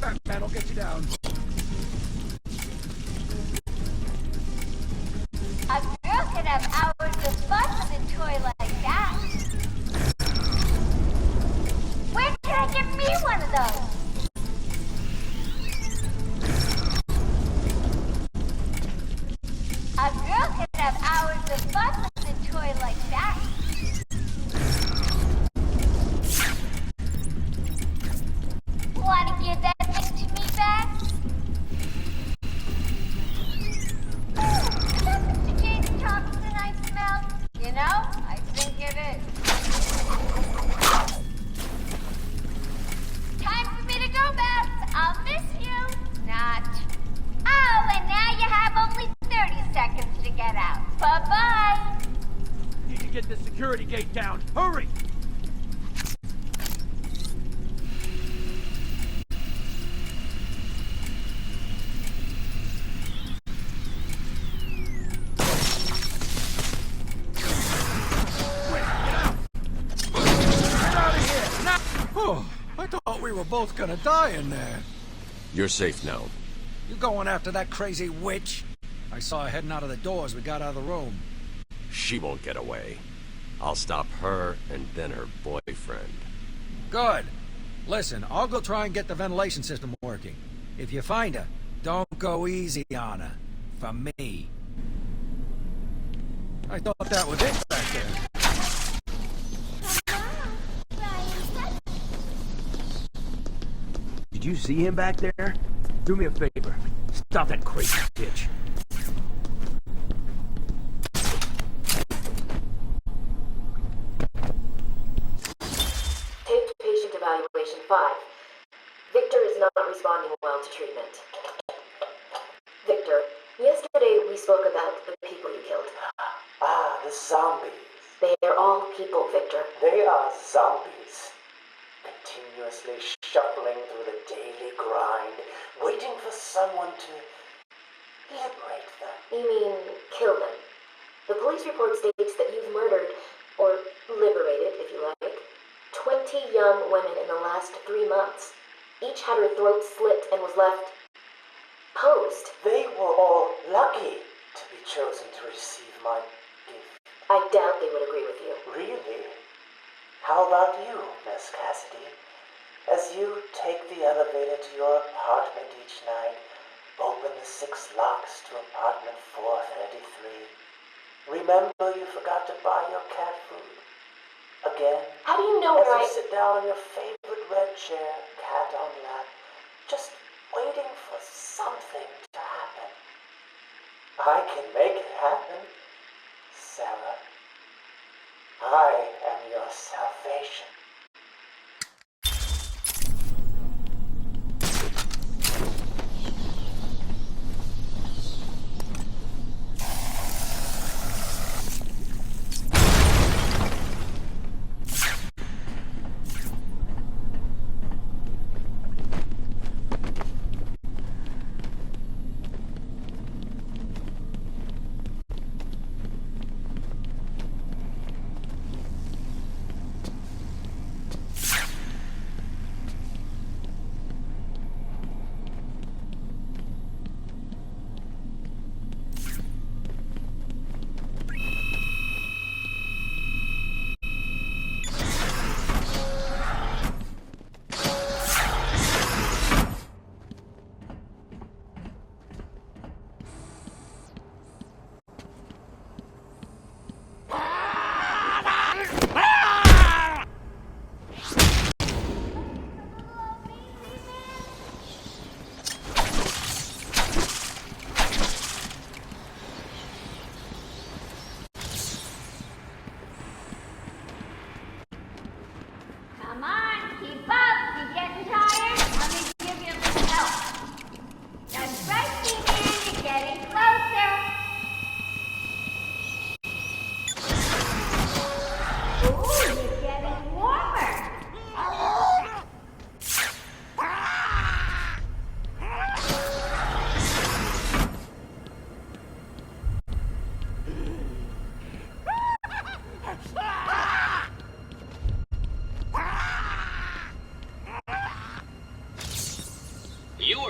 Batman will get you down. A girl could have hours of fun with a toy like that. Where can I get me one of those? A girl could have hours of fun with a toy like that. Wanna give that thing to me back? Thompson I smell? You know, I think it is. Time for me to go, Beth. I'll miss you. Not. Oh, and now you have only 30 seconds to get out. Bye-bye. Need to get the security gate down. Hurry! Oh, I thought we were both gonna die in there. You're safe now. You going after that crazy witch? I saw her heading out of the door as we got out of the room. She won't get away. I'll stop her and then her boyfriend. Good. Listen, I'll go try and get the ventilation system working. If you find her, don't go easy on her. For me. I thought that was it back there. Did you see him back there? Do me a favor. Stop that crazy bitch. Taped patient evaluation 5. Victor is not responding well to treatment. Victor, yesterday we spoke about the people you killed. Ah, the zombies. They are all people, Victor. They are zombies. Continuously shuffling through the daily grind, waiting for someone to liberate them. You mean, kill them. The police report states that you've murdered, or liberated, if you like, 20 young women in the last 3 months. Each had her throat slit and was left posed. They were all lucky to be chosen to receive my gift. I doubt they would agree with you. Really? How about you, Miss Cassidy? As you take the elevator to your apartment each night, open the 6 locks to apartment 433. Remember you forgot to buy your cat food. Again, How do you know as where you sit down in your favorite red chair, cat on lap, just waiting for something to happen. I can make it happen, Sarah. I am your salvation.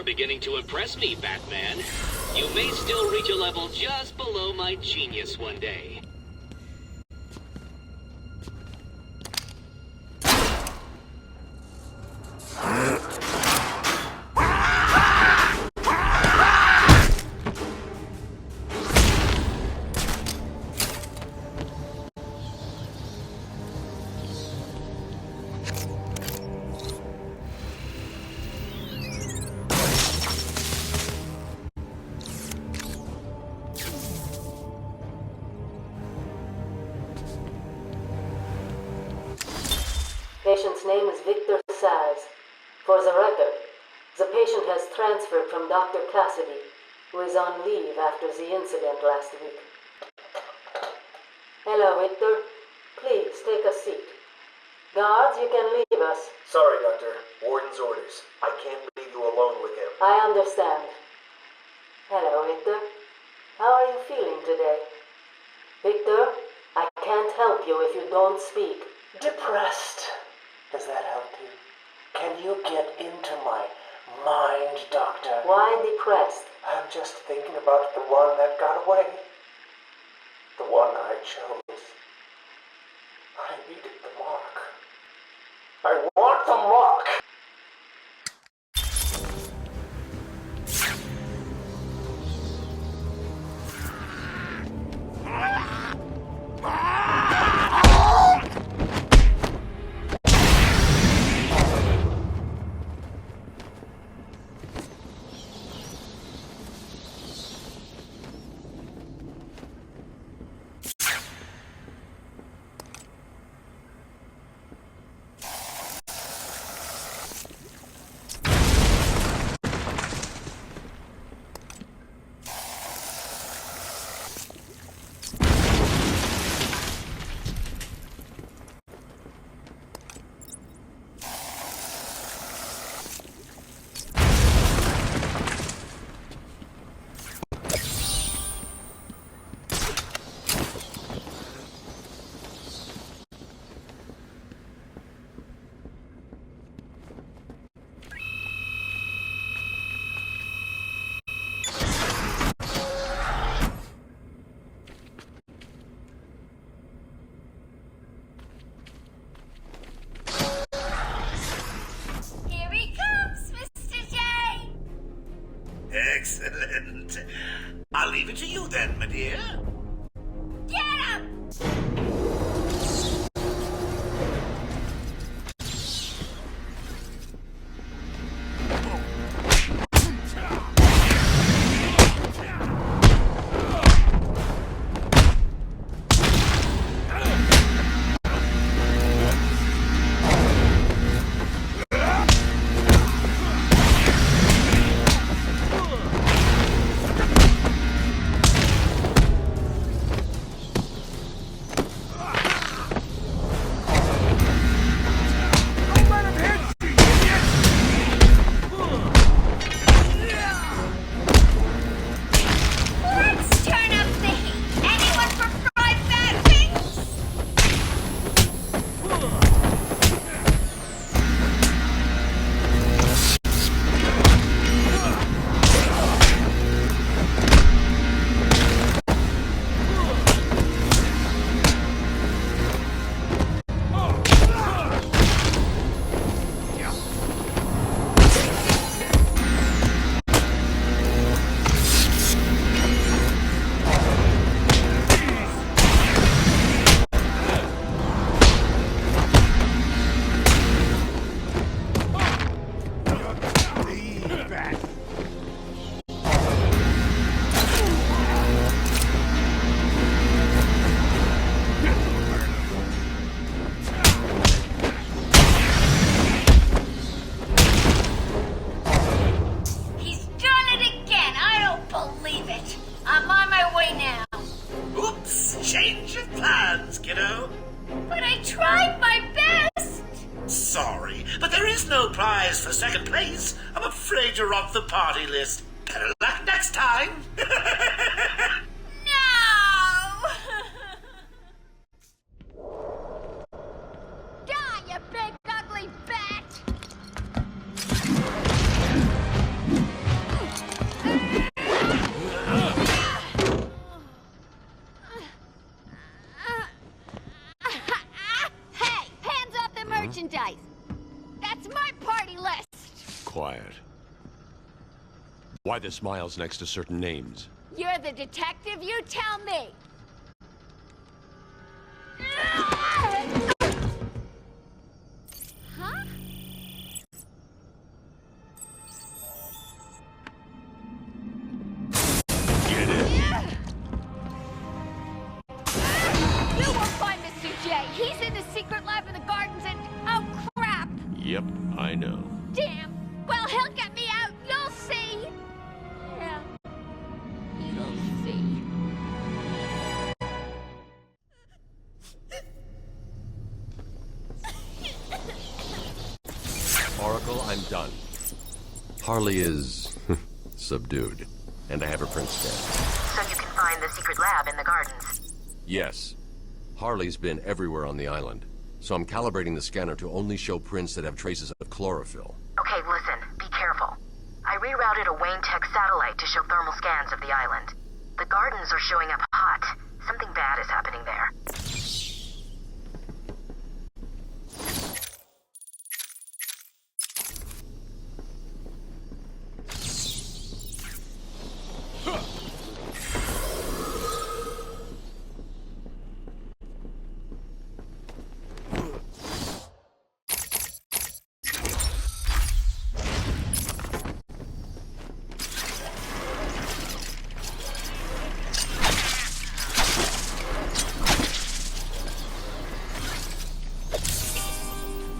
beginning to impress me, Batman. You may still reach a level just below my genius one day. Patient's name is Victor Saz. For the record, the patient has transferred from Dr. Cassidy, who is on leave after the incident last week. Hello, Victor. Please, take a seat. Guards, you can leave us. Sorry, Doctor. Warden's orders. I can't leave you alone with him. I understand. Hello, Victor. How are you feeling today? Victor, I can't help you if you don't speak. Depressed. Does that help you? Can you get into my mind, Doctor? Why depressed? I'm just thinking about the one that got away. The one I chose. I needed the mark. I want the mark! Here he comes, Mr. J! Excellent. I'll leave it to you then, my dear. Get him! Let's turn up the heat. Anyone for fried bad wings? He's done it again. I don't believe it. I'm on my way now. Oops, change of plans, kiddo. But I tried my best. Sorry, but there is no prize for second place. I'm afraid you're off the party list. Better luck next time. No! Die, you big ugly bat! quiet. Why the smiles next to certain names? You're the detective, you tell me! Huh? Get it! You won't find Mr. J. He's in the secret lab in the gardens and... oh, crap! Yep, I know. Damn! Well, he'll get me out, you'll see! Yeah. You'll see. Oracle, I'm done. Harley is... subdued. And I have her prints dead. So you can find the secret lab in the gardens. Yes. Harley's been everywhere on the island. So I'm calibrating the scanner to only show prints that have traces of chlorophyll. Okay, listen, be careful. I rerouted a Wayne Tech satellite to show thermal scans of the island. The gardens are showing up hot. Something bad is happening there.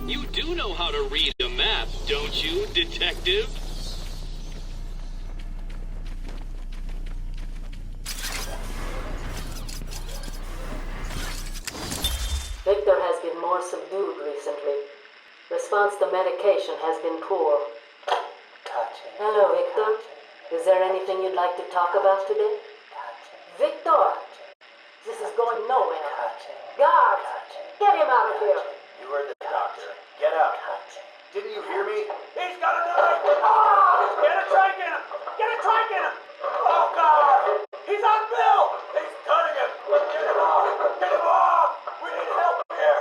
You do know how to read a map, don't you, detective? Victor has been more subdued recently. Response to medication has been poor. Hello, Victor. Is there anything you'd like to talk about today? Victor! This is going nowhere. Guards! Get him out of here! You heard the doctor. Get out. Didn't you hear me? He's got a knife! Ah! Get a trike in him! Get a trike in him! Oh, God! He's on Bill! He's cutting him! Get him off! Get him off! We need help here!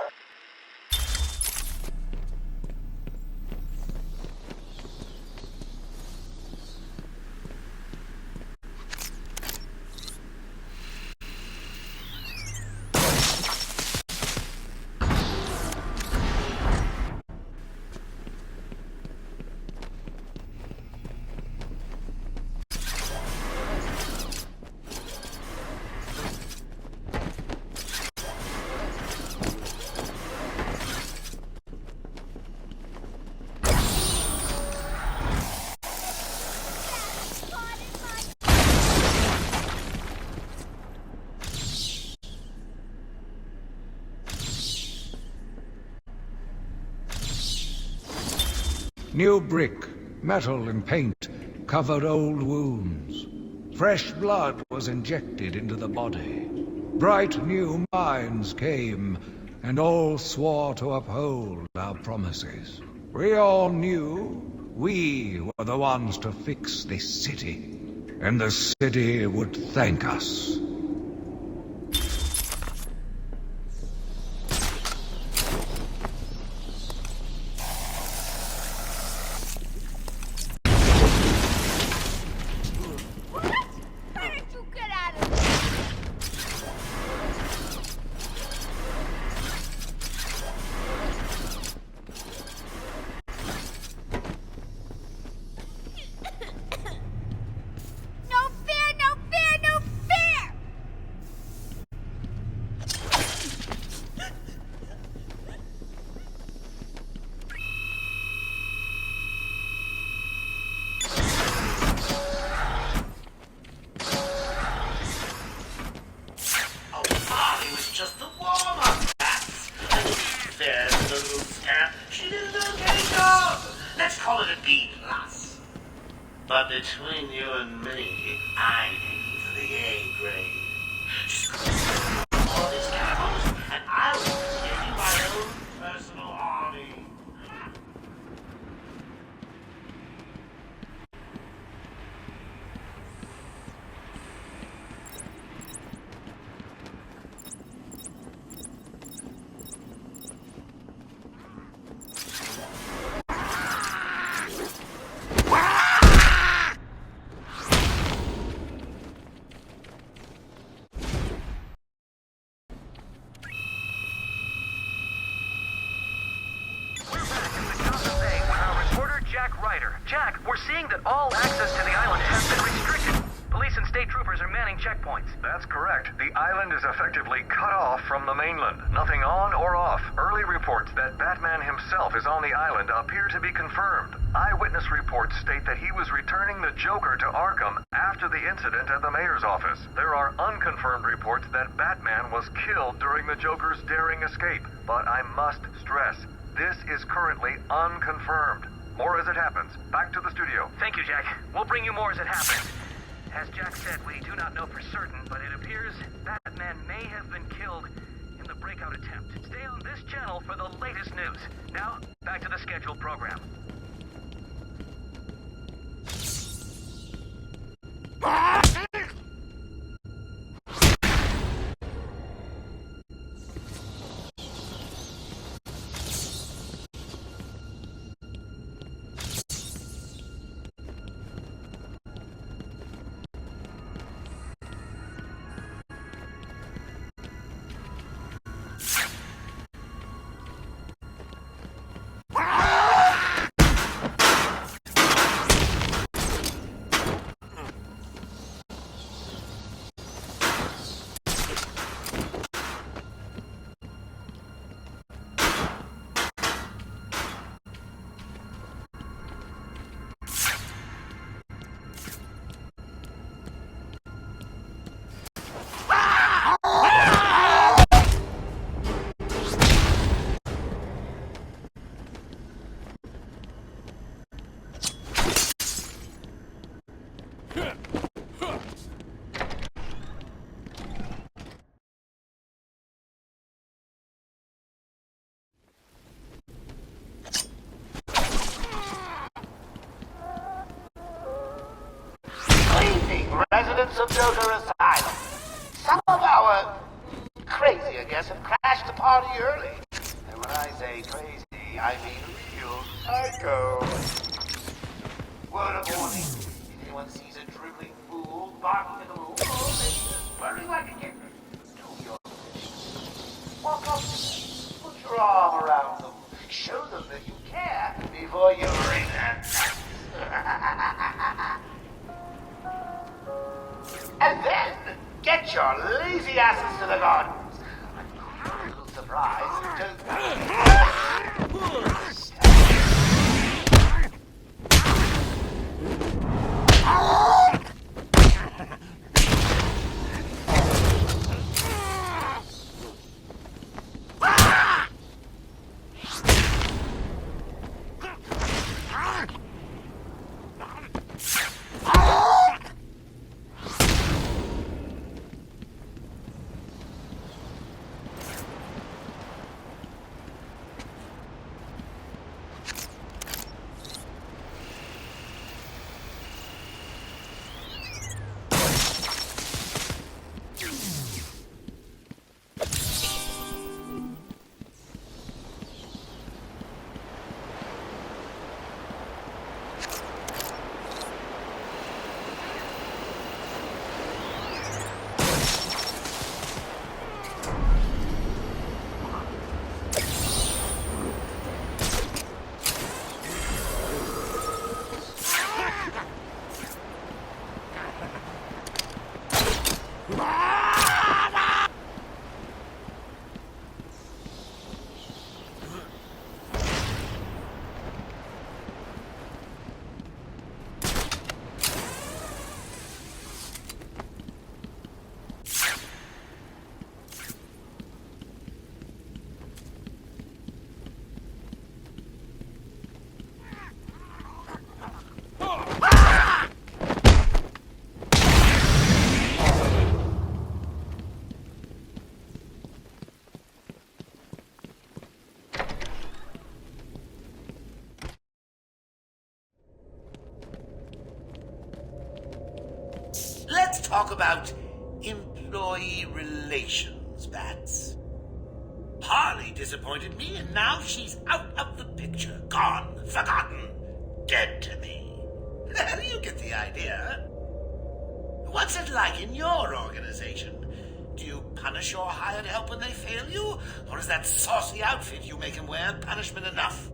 New brick, metal and paint covered old wounds. Fresh blood was injected into the body. Bright new minds came, and all swore to uphold our promises. We all knew we were the ones to fix this city, and the city would thank us. But between you and me, I aim for the A grade. Just all these cannibals, and I'll be creating my own personal army. Spider. Jack, we're seeing that all access to the island has been restricted. Police and state troopers are manning checkpoints. That's correct. The island is effectively cut off from the mainland. Nothing on or off. Early reports that Batman himself is on the island appear to be confirmed. Eyewitness reports state that he was returning the Joker to Arkham after the incident at the mayor's office. There are unconfirmed reports that Batman was killed during the Joker's daring escape. But I must stress, this is currently unconfirmed. More as it happens. Back to the studio. Thank you, Jack. We'll bring you more as it happens. As Jack said, we do not know for certain, but it appears Batman may have been killed in the breakout attempt. Stay on this channel for the latest news. Now, back to the scheduled program. Residents of Joker Asylum. Some of our crazy, I guess, have crashed the party early. And when I say crazy, I mean real psycho. Word of warning. If anyone sees a dribbling fool barking at the moon, or purring like a kitten, do your business. Walk up to them, put your arm around them, show them that you care before you wring their necks. And then, get your lazy asses to the gardens. A little surprise Let's talk about employee relations, Bats. Harley disappointed me, and now she's out of the picture. Gone, forgotten, dead to me. You get the idea. What's it like in your organization? Do you punish your hired help when they fail you? Or is that saucy outfit you make them wear punishment enough?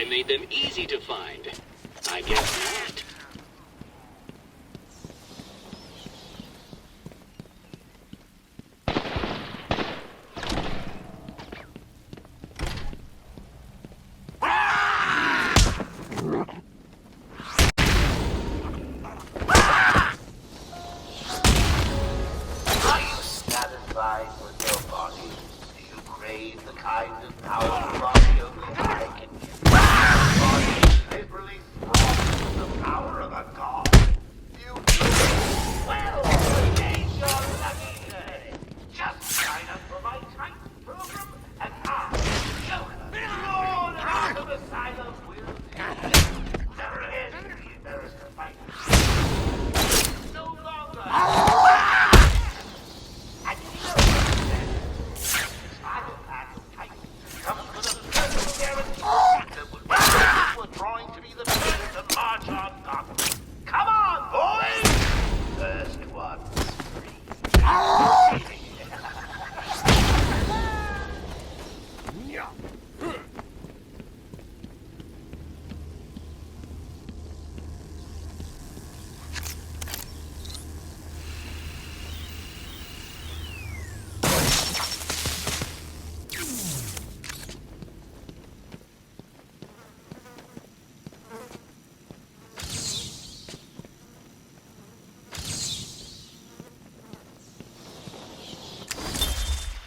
I made them easy to find. I guess not. Are you satisfied with your body? Do you crave the kind of powerful body only I can give? Your body is literally fraught with the power of a god. You well, today's your lucky day. Just sign up for my Titan program, and I, Joker, Lord of Arkham Asylum, will never again be embarrassed to fight. No longer. Trying to be the first to march on Gotham. Come on, boys! First one's free.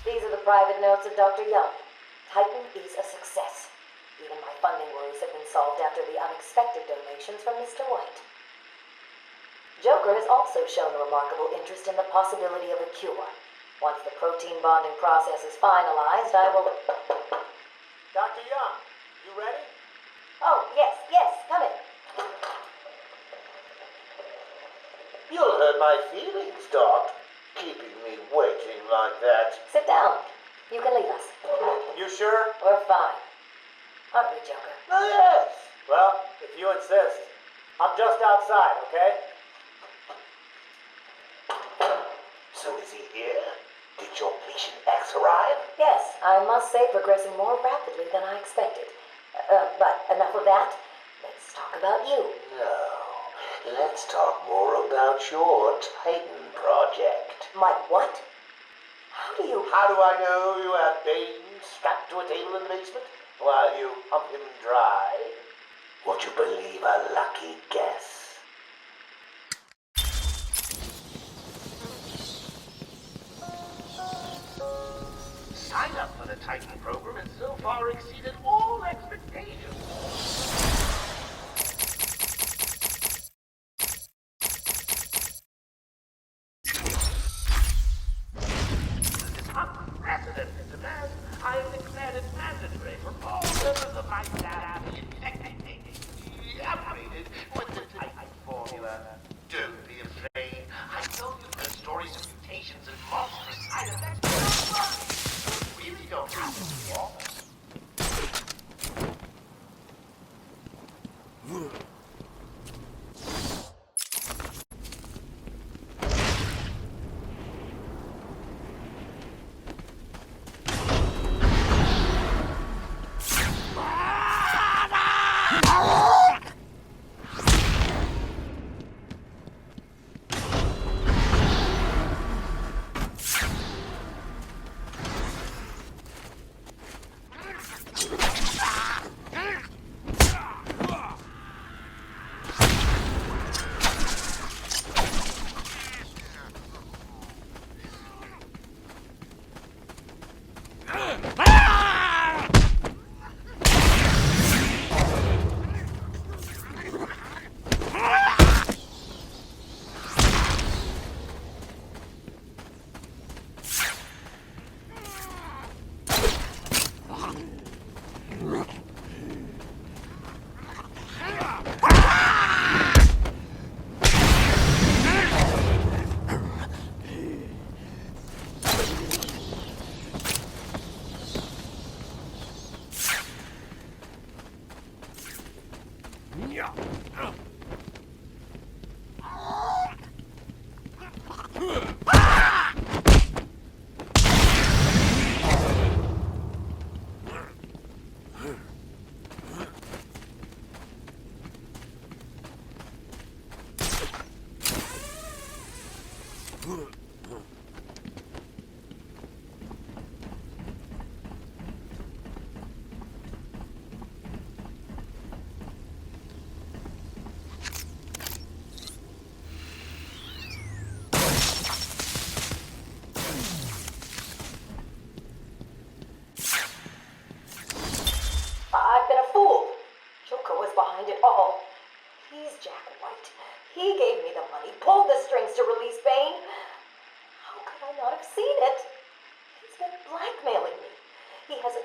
These are the private notes of Dr. Young. Titan is a success. Even my funding worries have been solved after the unexpected donations from Mr. White. Joker has also shown a remarkable interest in the possibility of a cure. Once the protein bonding process is finalized, I will... Dr. Young, you ready? Oh, yes, come in. You'll hurt my feelings, Doc. Keeping me waiting like that. Sit down. You can leave us. You sure? We're fine. Aren't we, Joker? Oh, yes. Well, if you insist. I'm just outside, okay? So is he here? Did your patient X arrive? Yes, I must say progressing more rapidly than I expected. But enough of that. Let's talk about you. No. Let's talk more about your Titan project. My what? How do I know you have Bane strapped to a table in the basement while you pump him dry? Would you believe a lucky guess? Sign up for the Titan program and so far exceeded all expectations. Unprecedented demand. I have declared it mandatory for all members of my staff to be infected, upgraded with the Titan formula. Don't be afraid. I know you've heard stories of mutations and monstrous side effects, but don't worry. You really don't have to be awful.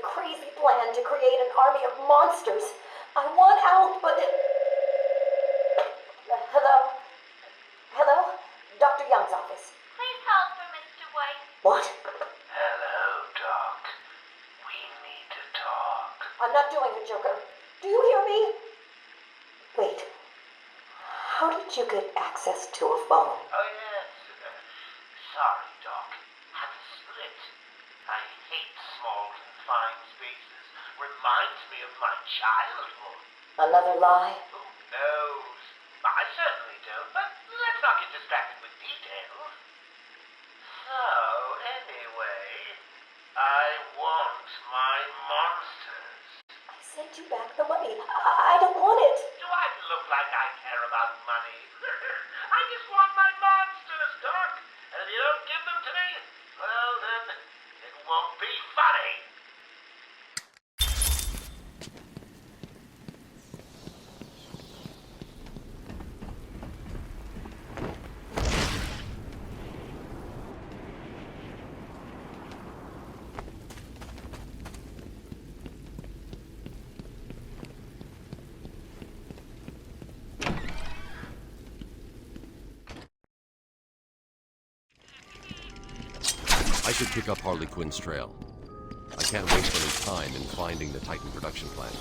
crazy plan to create an army of monsters. I want out, but... Hello? Hello? Dr. Young's office. Please hold for Mr. White. What? Hello, Doc. We need to talk. I'm not doing it, Joker. Do you hear me? Wait. How did you get access to a phone? Oh, yes. Sorry, Doc. Had to split. I hate small, confined spaces. Reminds me of my childhood. Another lie? Who knows? I certainly don't, but let's not get distracted with details. So, anyway, I want my monsters. I sent you back the money. I don't want it. Do I look like I care about money? I just want my monsters, Doc. And if you don't give them to me, well then, it won't be funny. I should pick up Harley Quinn's trail. I can't waste any time in finding the Titan production plant.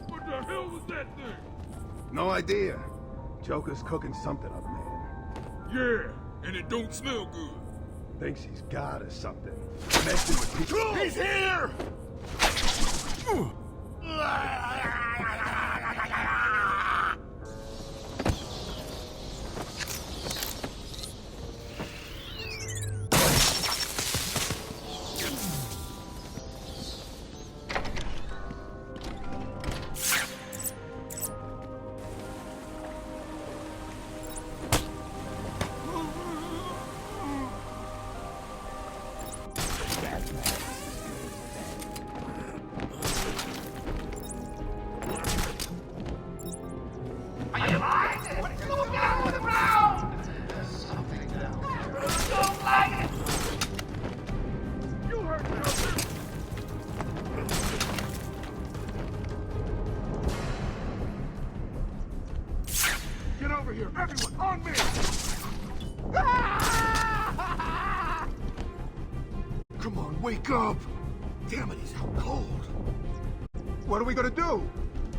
What the hell was that thing? No idea. Joker's cooking something up, man. Yeah, and it don't smell good. Thinks he's God or something. Messing with people. He's here! Get over here, everyone, on me! Come on, wake up! Damn it, he's out cold. What are we gonna do?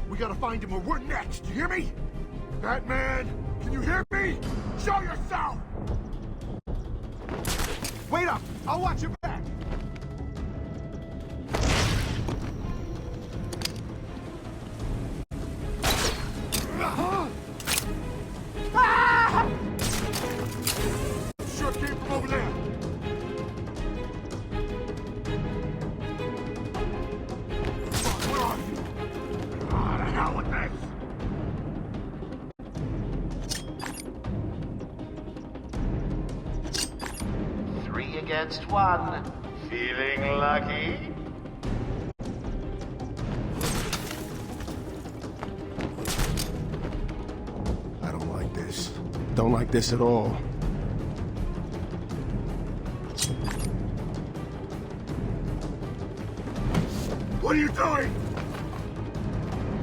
We gotta find him or we're next, you hear me? Batman, can you hear me? Show yourself! Wait up, I'll watch your back. Sure came from over there. Come on, where are you? Ah, the hell with this. 3 against 1. Feeling lucky? I don't like this. Don't like this at all. What are you doing?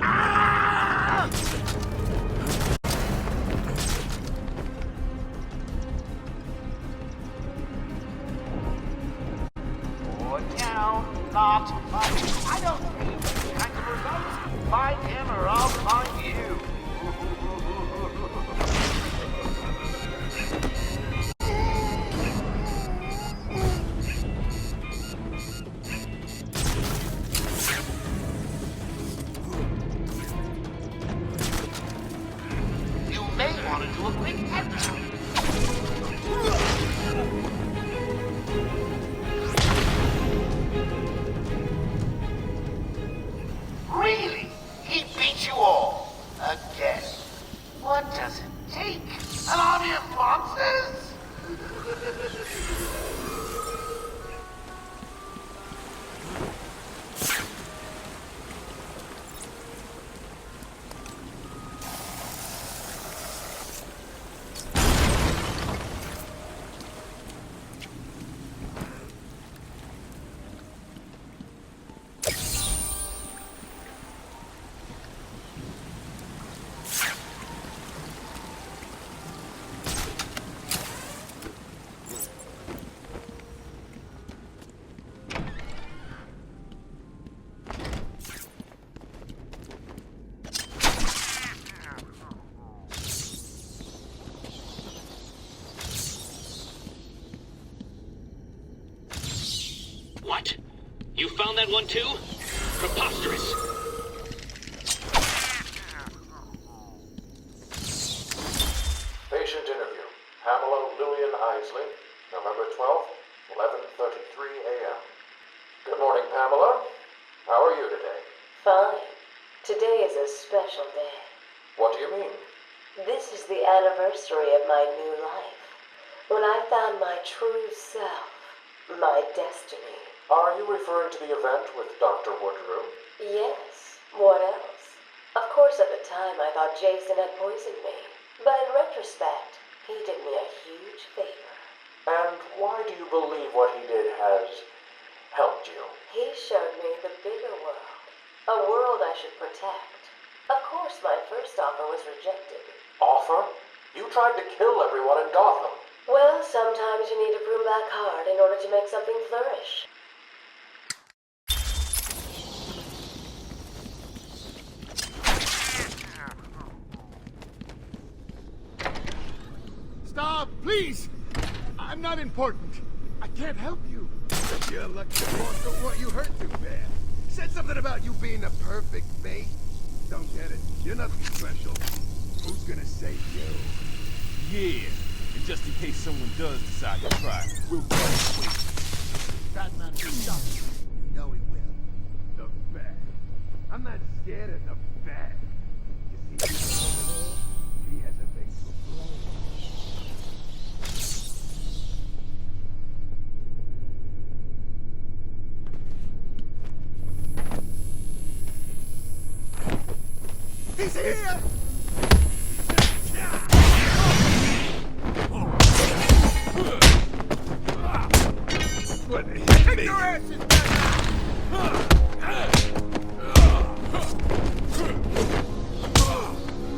Ah! Or down, not up. I don't need these kinds of results. Find him or I'll find you. You may want to do a quick head count. Really? He beat you all? You found that one too? Preposterous. Patient interview. Pamela Lillian Isley, November 12th, 11:33 a.m. Good morning, Pamela. How are you today? Fine. Today is a special day. What do you mean? This is the anniversary of my new life. When I found my true self, my destiny. Are you referring to the event with Dr. Woodrow? Yes. What else? Of course, at the time, I thought Jason had poisoned me. But in retrospect, he did me a huge favor. And why do you believe what he did has helped you? He showed me the bigger world. A world I should protect. Of course, my first offer was rejected. Offer? You tried to kill everyone in Gotham. Well, sometimes you need to prune back hard in order to make something flourish. Stop, please! I'm not important. I can't help you. You're lucky the boss don't want you hurt too bad. Said something about you being a perfect mate. Don't get it. You're nothing special. Who's gonna save you? Yeah, and just in case someone does decide to try, we'll get it quick. Batman will stop you. You know he will. The bat. I'm not scared of the bat. You see, he has a big blade. He's here! What? Take your asses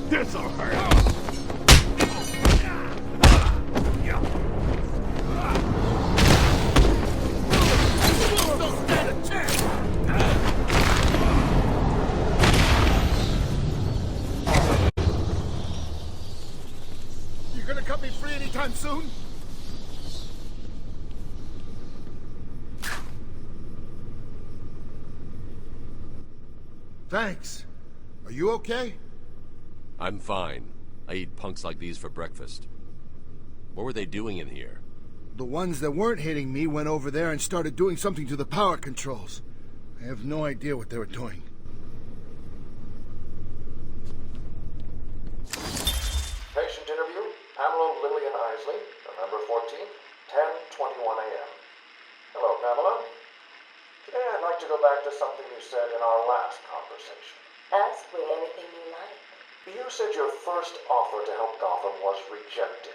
this'll hurt. Don't stand a chance. You gonna cut me free anytime soon? Thanks. Are you okay? I'm fine. I eat punks like these for breakfast. What were they doing in here? The ones that weren't hitting me went over there and started doing something to the power controls. I have no idea what they were doing. Patient interview. Pamela Lillian Isley, November 14th, 10:21 a.m. Hello, Pamela. Today I'd like to go back to something you said in our last conversation. Ask me anything you like. You said your first offer to help Gotham was rejected.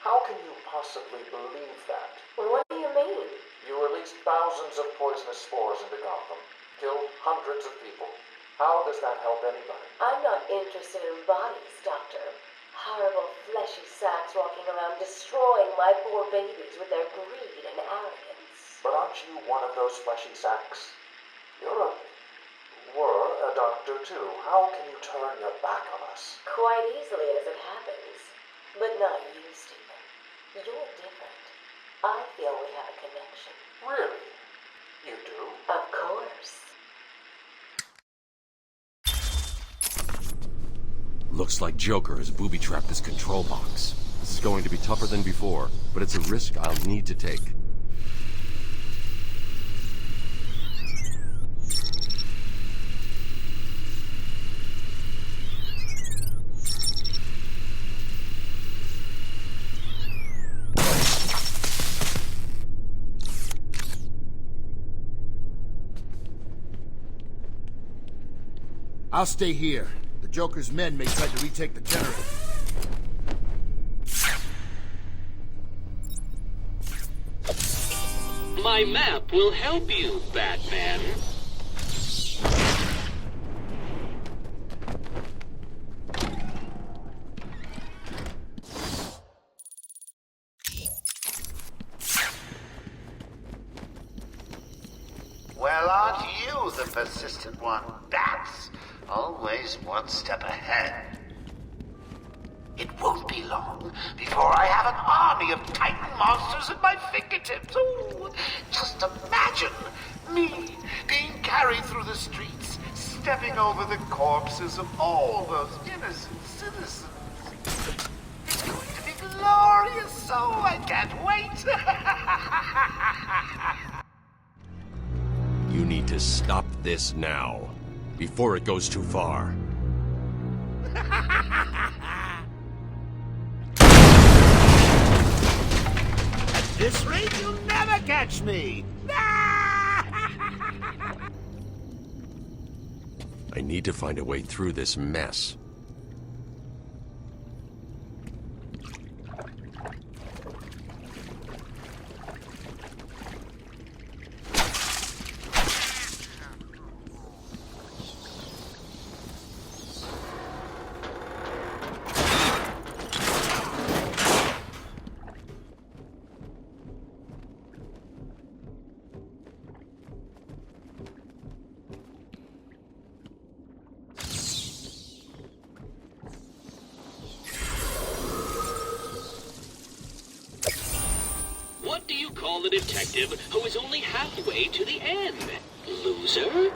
How can you possibly believe that? Well, what do you mean? You released thousands of poisonous spores into Gotham, killed hundreds of people. How does that help anybody? I'm not interested in bodies, Doctor. Horrible fleshy sacks walking around destroying my poor babies with their greed and arrogance. But aren't you one of those fleshy sacks? Were a doctor too. How can you turn your back on us? Quite easily as it happens. But not you, Stephen. You're different. I feel we have a connection. Really? You do? Of course. Looks like Joker has booby-trapped this control box. This is going to be tougher than before, but it's a risk I'll need to take. I'll stay here. The Joker's men may try to retake the generator. My map will help you, Batman. Well, aren't you the persistent one, Bats? Always one step ahead. It won't be long before I have an army of Titan monsters at my fingertips. Ooh, just imagine me stepping over the corpses of all those innocent citizens. It's going to be glorious, so I can't wait. You need to stop this now, before it goes too far. At this rate, you'll never catch me. I need to find a way through this mess. What do you call the detective who is only halfway to the end? Loser?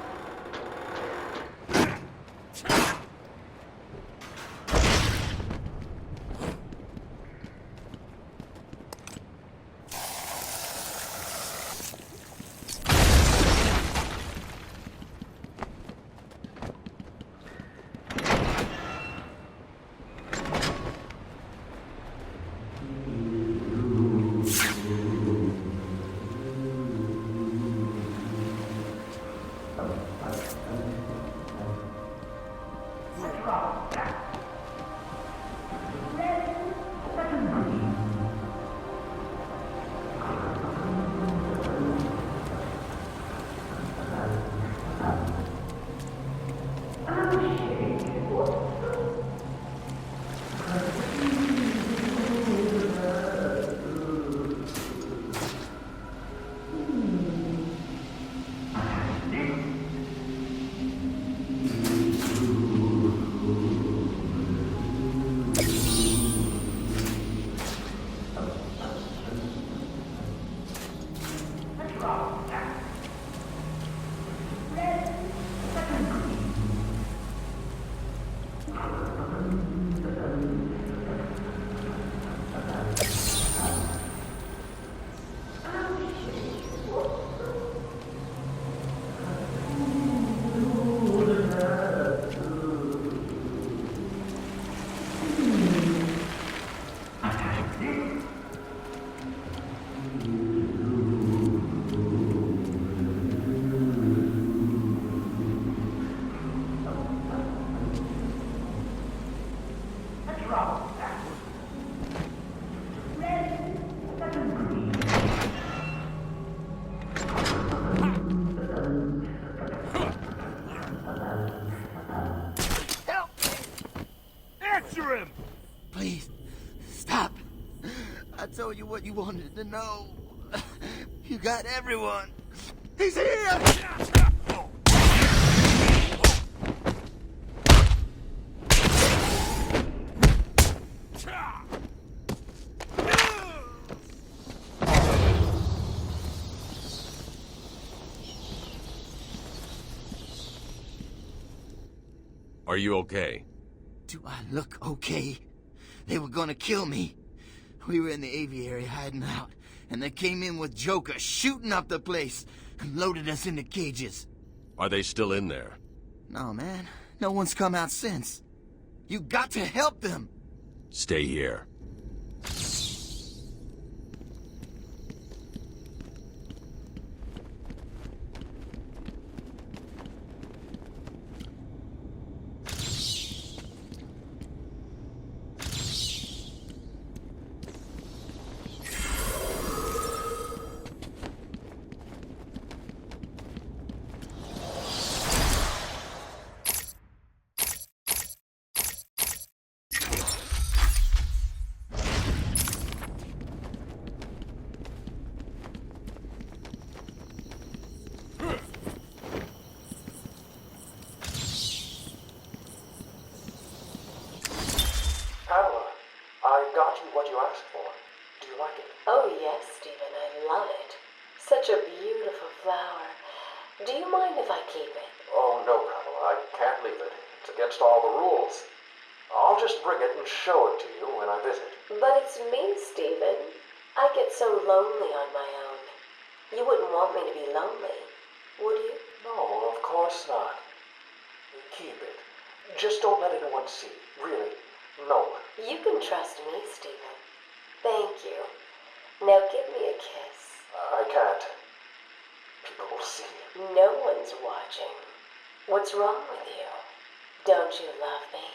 Answer him! Please, stop. I told you what you wanted to know. You got everyone. He's here! Are you okay? Do I look okay? They were gonna kill me. We were in the aviary hiding out, and they came in with Joker shooting up the place and loaded us into cages. Are they still in there? No, man. No one's come out since. You got to help them. Stay here. Pamela, I got you what you asked for. Do you like it? Oh, yes, Stephen, I love it. Such a beautiful flower. Do you mind if I keep it? Oh, no, Pamela. I can't leave it. It's against all the rules. I'll just bring it and show it to you when I visit. But it's me, Stephen. I get so lonely on my own. You wouldn't want me to be lonely, would you? No, of course not. Keep it. Just don't let anyone see. Really. No one. You can trust me, Stephen. Thank you. Now give me a kiss. I can't. People will see. No one's watching. What's wrong with you? Don't you love me?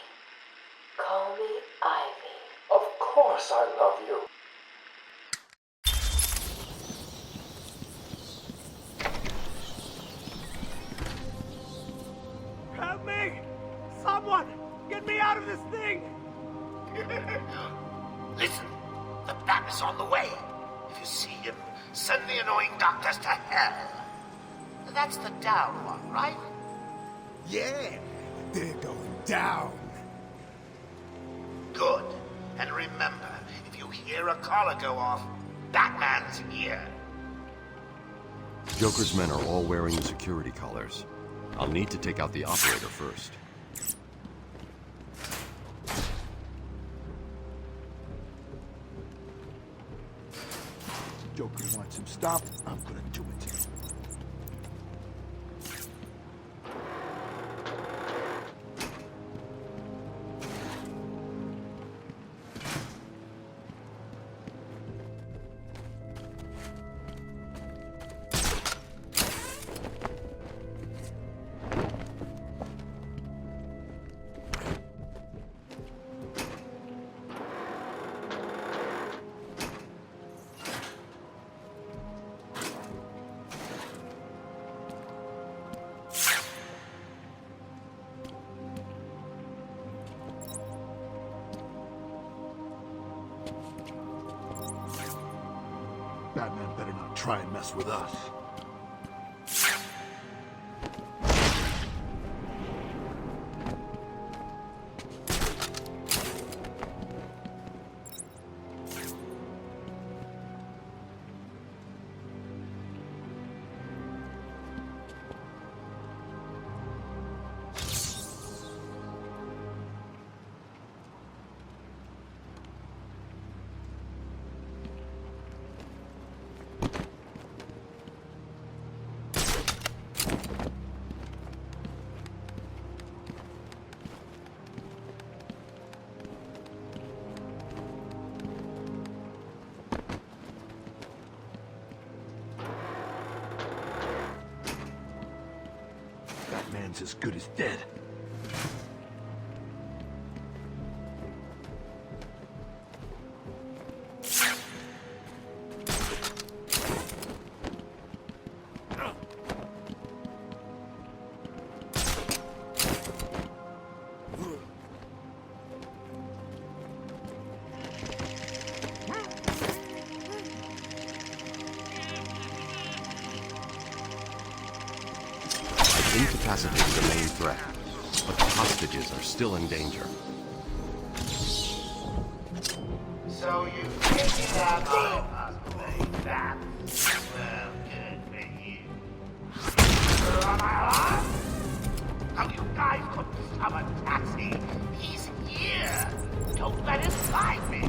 Call me Ivy. Of course I love you. Help me! Someone! Get me out of this thing! Listen, the bat is on the way. If you see him, send the annoying doctors to hell. That's the down one, right? Yeah, they're going down. Good. And remember, if you hear a collar go off, Batman's here. Joker's men are all wearing the security collars. I'll need to take out the operator first. Joker wants him stopped. I'm gonna do it. Batman better not try and mess with us. Batman's as good as dead. Incapacitated the main threat, but the hostages are still in danger. So you figured out my husband, that's well good for you. You're on my alarm? How you guys couldn't stop a taxi? He's here. Don't let him find me.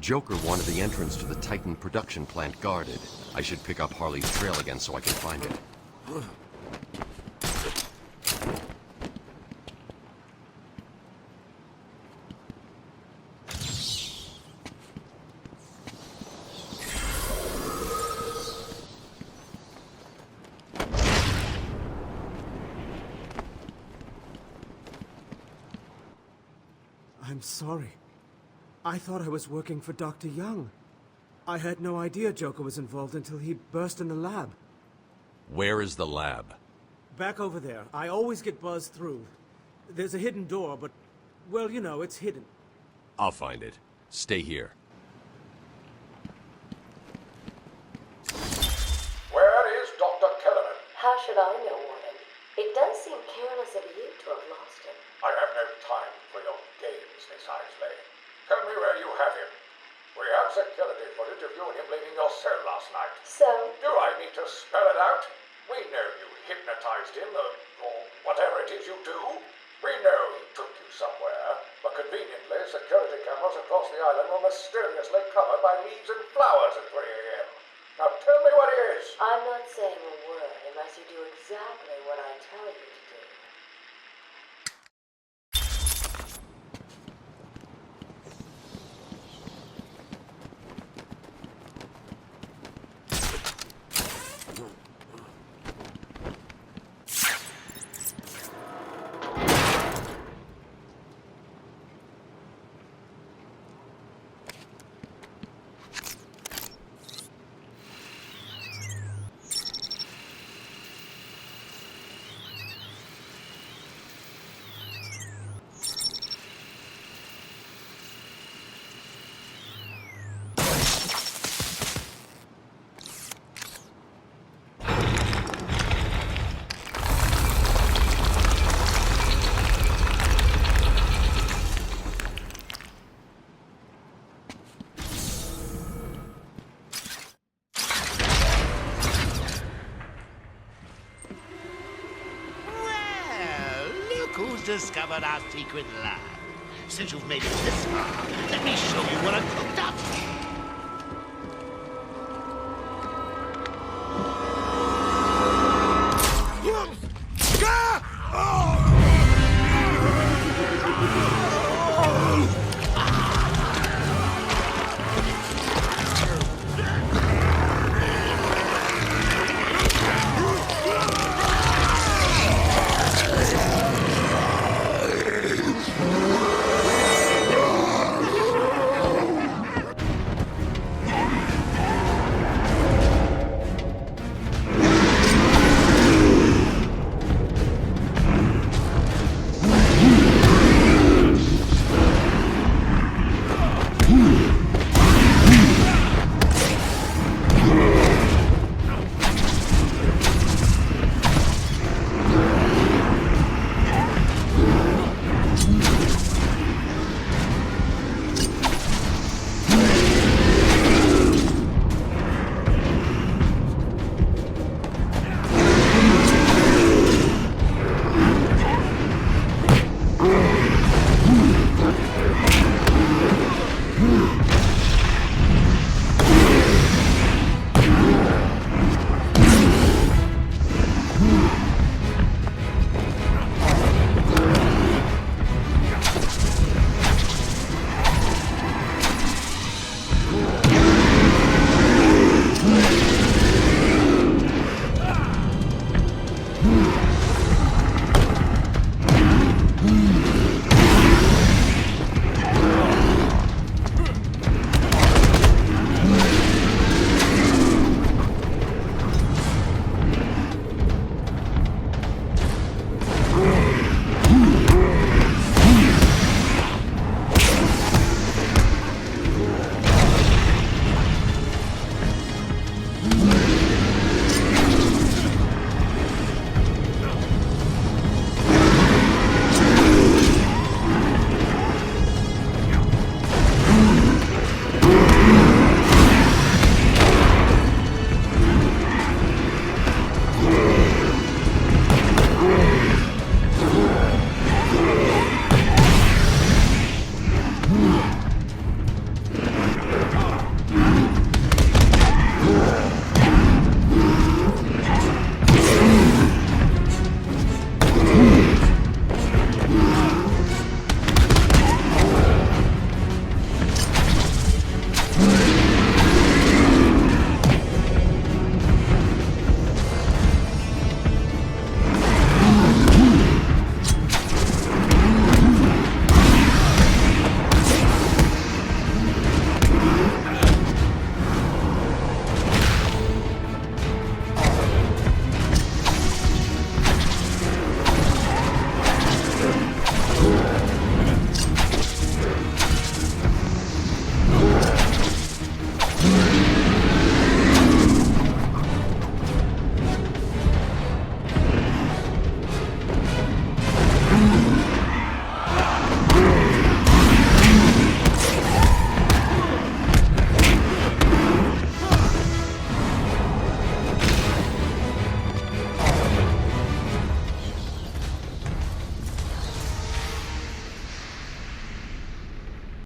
Joker wanted the entrance to the Titan production plant guarded. I should pick up Harley's trail again so I can find it. I'm sorry. I thought I was working for Dr. Young. I had no idea Joker was involved until he burst in the lab. Where is the lab? Back over there. I always get buzzed through. There's a hidden door, but, well, you know, it's hidden. I'll find it. Stay here. Where is Dr. Kellerman? How should I know, Warden? It does seem careless of you to have lost him. I have no time for your games, Miss Isley. Tell me where you have him. We have security footage of you and him leaving your cell last night. So? Do I need to spell it out? We know you hypnotized him, or whatever it is you do. We know he took you somewhere, but conveniently, security cameras across the island were mysteriously covered by leaves and flowers at 3 a.m. Now tell me what it is. I'm not saying a word unless you do exactly what I tell you to do. Who's discovered our secret lab? Since you've made it this far, let me show you what a